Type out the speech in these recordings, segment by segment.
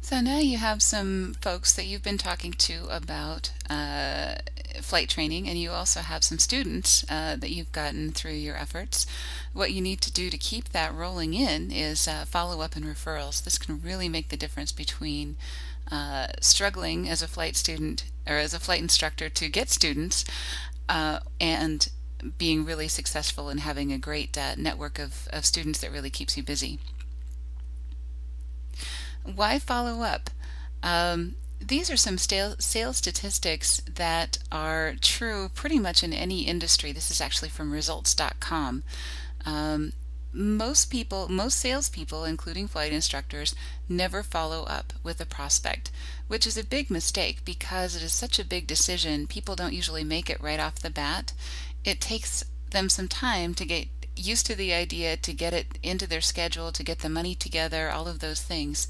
So now you have some folks that you've been talking to about flight training, and you also have some students that you've gotten through your efforts. What you need to do to keep that rolling in is follow up and referrals. This can really make the difference between struggling as a flight student or as a flight instructor to get students and being really successful and having a great network of students that really keeps you busy. Why follow up? These are some sales statistics that are true pretty much in any industry. This is actually from results.com. Um, most salespeople, including flight instructors, never follow up with a prospect, which is a big mistake because it is such a big decision. People don't usually make it right off the bat. It takes them some time to get used to the idea, to get it into their schedule, to get the money together, all of those things.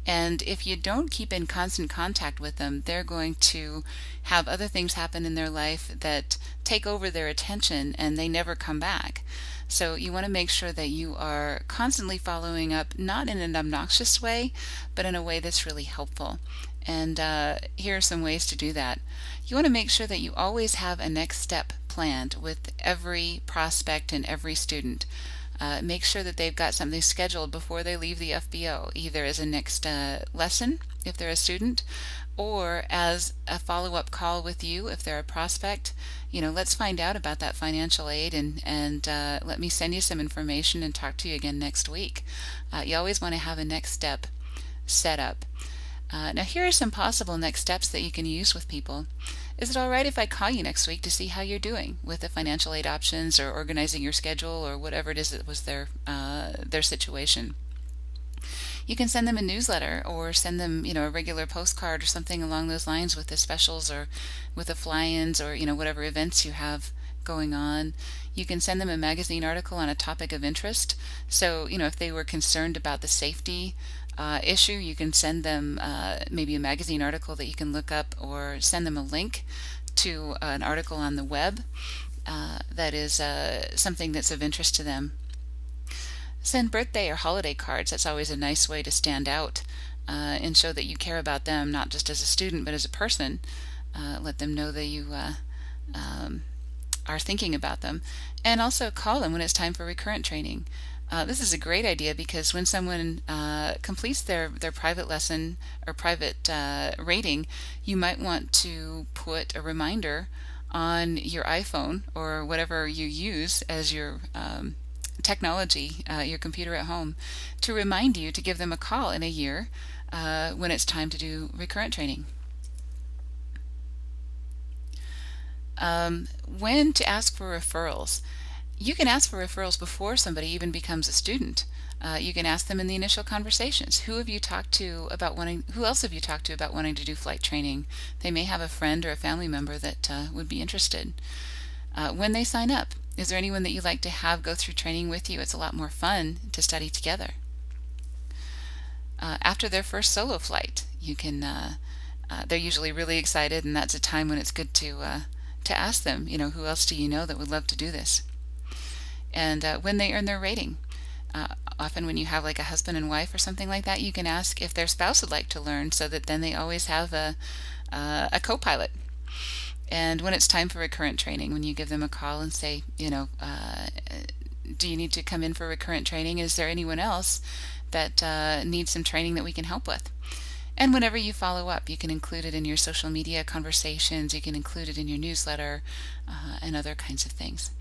And if you don't keep in constant contact with them, they're going to have other things happen in their life that take over their attention and they never come back. So you want to make sure that you are constantly following up, not in an obnoxious way, but in a way that's really helpful. And here are some ways to do that. You want to make sure that you always have a next step planned with every prospect and every student. Make sure that they've got something scheduled before they leave the FBO, either as a next lesson if they're a student, or as a follow-up call with you if they're a prospect. Let's find out about that financial aid and let me send you some information and talk to you again next week. You always want to have a next step set up. Now here are some possible next steps that you can use with people. Is it all right if I call you next week to see how you're doing with the financial aid options or organizing your schedule or whatever it is that was their situation? You can send them a newsletter or send them, a regular postcard or something along those lines with the specials or with the fly-ins or, whatever events you have going on. You can send them a magazine article on a topic of interest. So, if they were concerned about the safety issue, you can send them maybe a magazine article that you can look up, or send them a link to an article on the web that is something that's of interest to them. Send birthday or holiday cards. That's always a nice way to stand out and show that you care about them, not just as a student but as a person. Let them know that you are thinking about them. And also call them when it's time for recurrent training. This is a great idea because when someone completes their private lesson or private rating, you might want to put a reminder on your iPhone or whatever you use as your technology, your computer at home, to remind you to give them a call in a year when it's time to do recurrent training. When to ask for referrals. You can ask for referrals before somebody even becomes a student. You can ask them in the initial conversations. Who else have you talked to about wanting to do flight training? They may have a friend or a family member that would be interested. When they sign up, is there anyone that you'd like to have go through training with you? It's a lot more fun to study together. After their first solo flight, they're usually really excited, and that's a time when it's good to ask them, who else do you know that would love to do this? And when they earn their rating, often when you have like a husband and wife or something like that, you can ask if their spouse would like to learn, so that then they always have a co-pilot. And when it's time for recurrent training, when you give them a call and say, do you need to come in for recurrent training? Is there anyone else that needs some training that we can help with? And whenever you follow up, you can include it in your social media conversations, you can include it in your newsletter, and other kinds of things.